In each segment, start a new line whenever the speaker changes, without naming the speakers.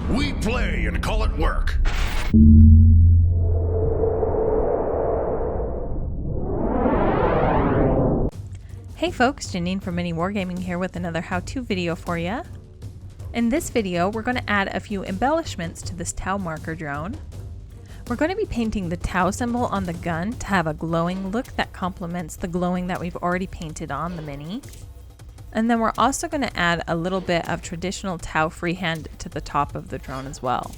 We play and call it work.
Hey folks, Janene from MiniWarGaming here with another how-to video for you. In this video, we're going to add a few embellishments to this Tau marker drone. We're going to be painting the Tau symbol on the gun to have a glowing look that complements the glowing that we've already painted on the Mini. And then we're also going to add a little bit of traditional Tau freehand to the top of the drone as well.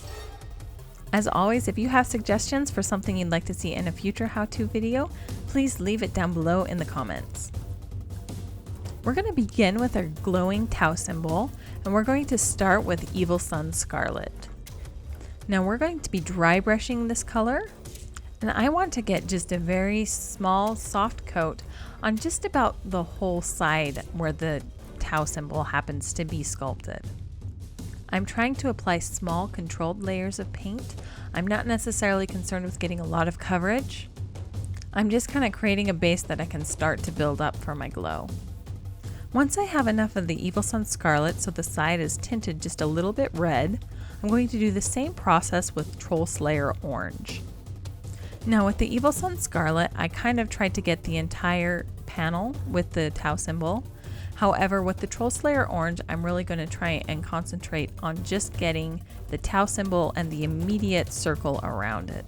As always, if you have suggestions for something you'd like to see in a future how-to video, please leave it down below in the comments. We're going to begin with our glowing Tau symbol, and we're going to start with Evil Sunz Scarlet. Now we're going to be dry brushing this color, and I want to get just a very small soft coat on just about the whole side where the Tau symbol happens to be sculpted. I'm trying to apply small controlled layers of paint. I'm not necessarily concerned with getting a lot of coverage. I'm just kind of creating a base that I can start to build up for my glow. Once I have enough of the Evil Sunz Scarlet so the side is tinted just a little bit red, I'm going to do the same process with Troll Slayer Orange. Now with the Evil Sunz Scarlet, I kind of tried to get the entire panel with the Tau symbol. However, with the Troll Slayer Orange, I'm really going to try and concentrate on just getting the Tau symbol and the immediate circle around it.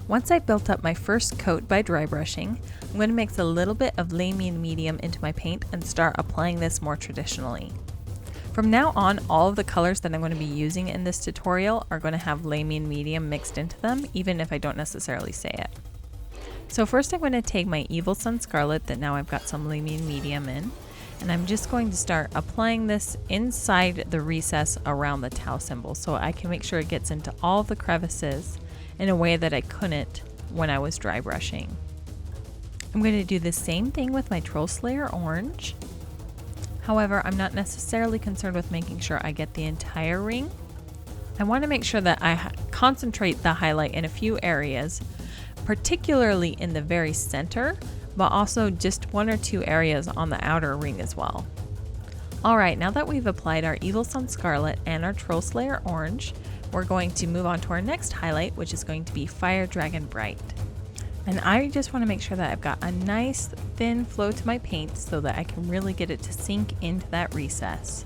Once I've built up my first coat by dry brushing, I'm going to mix a little bit of Lamine medium into my paint and start applying this more traditionally. From now on, all of the colors that I'm going to be using in this tutorial are going to have Lamine medium mixed into them, even if I don't necessarily say it. So first I'm going to take my Evil Sunz Scarlet that now I've got some Lamine medium in, and I'm just going to start applying this inside the recess around the Tau symbol so I can make sure it gets into all the crevices in a way that I couldn't when I was dry brushing. I'm going to do the same thing with my Troll Slayer Orange. However, I'm not necessarily concerned with making sure I get the entire ring. I want to make sure that I concentrate the highlight in a few areas, particularly in the very center, but also just one or two areas on the outer ring as well. Alright, now that we've applied our Evil Sunz Scarlet and our Troll Slayer Orange, we're going to move on to our next highlight, which is going to be Fire Dragon Bright. And I just want to make sure that I've got a nice thin flow to my paint so that I can really get it to sink into that recess.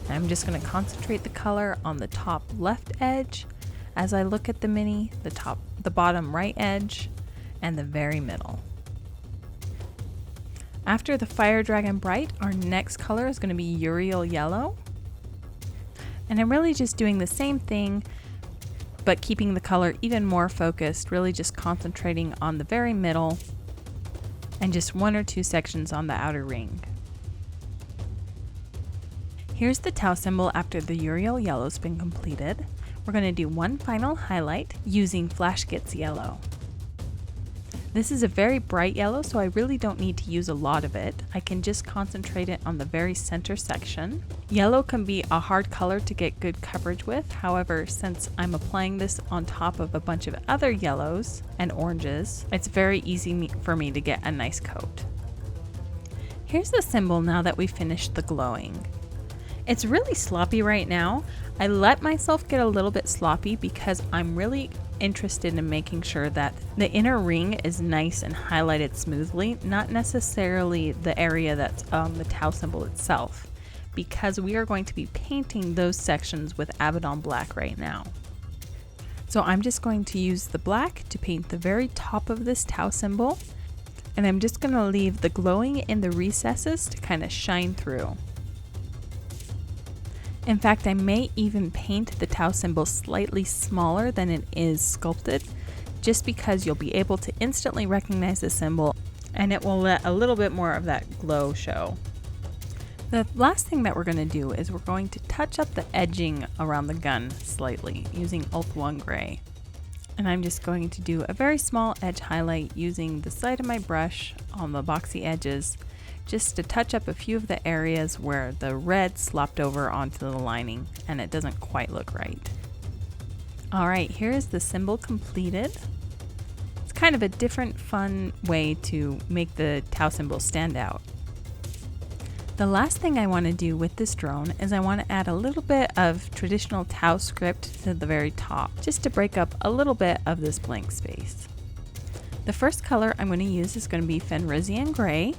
And I'm just going to concentrate the color on the top left edge as I look at the Mini, the bottom right edge, and the very middle. After the Fire Dragon Bright, our next color is going to be Yriel Yellow. And I'm really just doing the same thing, but keeping the color even more focused, really just concentrating on the very middle and just one or two sections on the outer ring. Here's the Tau symbol after the Yriel Yellow's been completed. We're going to do one final highlight using Flash Gitz Yellow. This is a very bright yellow, so I really don't need to use a lot of it. I can just concentrate it on the very center section. Yellow can be a hard color to get good coverage with. However, since I'm applying this on top of a bunch of other yellows and oranges, it's very easy for me to get a nice coat. Here's the symbol now that we've finished the glowing. It's really sloppy right now. I let myself get a little bit sloppy because I'm really interested in making sure that the inner ring is nice and highlighted smoothly, not necessarily the area that's the Tau symbol itself, because we are going to be painting those sections with Abaddon Black right now. So I'm just going to use the black to paint the very top of this Tau symbol, and I'm just going to leave the glowing in the recesses to kind of shine through. In fact, I may even paint the Tau symbol slightly smaller than it is sculpted, just because you'll be able to instantly recognize the symbol and it will let a little bit more of that glow show. The last thing that we're going to do is we're going to touch up the edging around the gun slightly using Alt 1 Gray. And I'm just going to do a very small edge highlight using the side of my brush on the boxy edges, just to touch up a few of the areas where the red slopped over onto the lining and it doesn't quite look right. Alright, here is the symbol completed. It's kind of a different fun way to make the Tau symbol stand out. The last thing I want to do with this drone is I want to add a little bit of traditional Tau script to the very top, just to break up a little bit of this blank space. The first color I'm going to use is going to be Fenrisian Gray.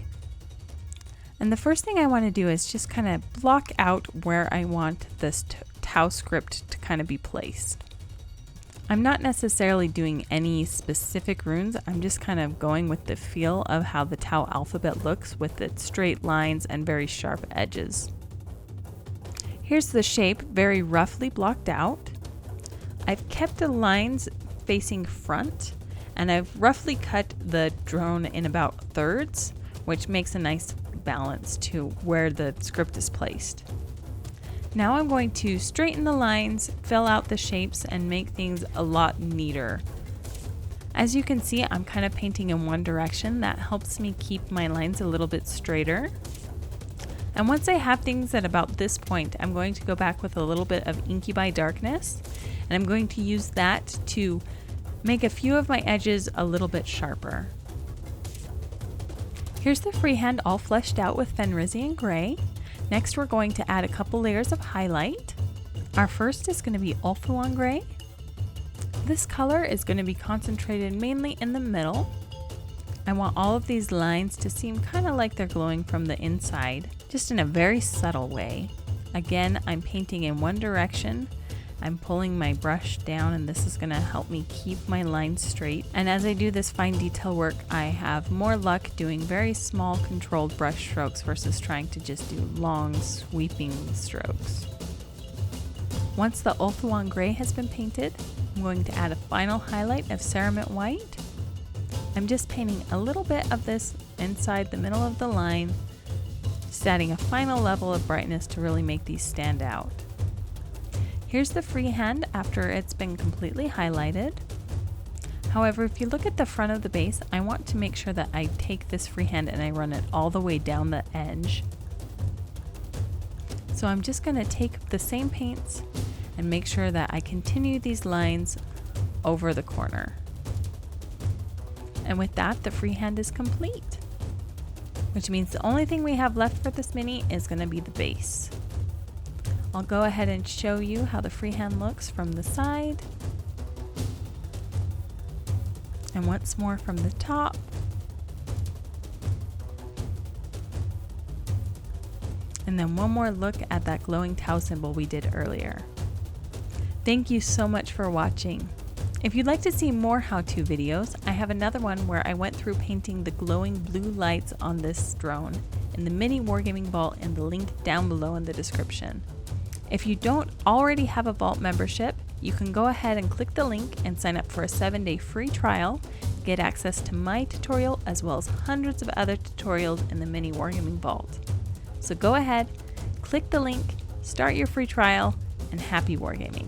And the first thing I want to do is just kind of block out where I want this Tau script to kind of be placed. I'm not necessarily doing any specific runes, I'm just kind of going with the feel of how the Tau alphabet looks with its straight lines and very sharp edges. Here's the shape very roughly blocked out. I've kept the lines facing front, and I've roughly cut the drone in about thirds, which makes a nice balance to where the script is placed. Now I'm going to straighten the lines, fill out the shapes, and make things a lot neater. As you can see, I'm kind of painting in one direction. That helps me keep my lines a little bit straighter. And once I have things at about this point, I'm going to go back with a little bit of Incubi Darkness, and I'm going to use that to make a few of my edges a little bit sharper. Here's the freehand all fleshed out with Fenrisian Gray. Next, we're going to add a couple layers of highlight. Our first is going to be Ulthuan Gray. This color is going to be concentrated mainly in the middle. I want all of these lines to seem kind of like they're glowing from the inside, just in a very subtle way. Again, I'm painting in one direction. I'm pulling my brush down, and this is going to help me keep my lines straight. And as I do this fine detail work, I have more luck doing very small controlled brush strokes versus trying to just do long sweeping strokes. Once the Ulthuan Gray has been painted, I'm going to add a final highlight of Ceramite White. I'm just painting a little bit of this inside the middle of the line, just adding a final level of brightness to really make these stand out. Here's the freehand after it's been completely highlighted. However, if you look at the front of the base, I want to make sure that I take this freehand and I run it all the way down the edge. So I'm just going to take the same paints and make sure that I continue these lines over the corner. And with that, the freehand is complete, which means the only thing we have left for this mini is going to be the base. I'll go ahead and show you how the freehand looks from the side, and once more from the top. And then one more look at that glowing Tau symbol we did earlier. Thank you so much for watching. If you'd like to see more how-to videos, I have another one where I went through painting the glowing blue lights on this drone in the MiniWarGaming vault, and the link down below in the description. If you don't already have a vault membership, you can go ahead and click the link and sign up for a 7-day free trial, get access to my tutorial as well as hundreds of other tutorials in the MiniWarGaming vault. So go ahead, click the link, start your free trial, and happy wargaming.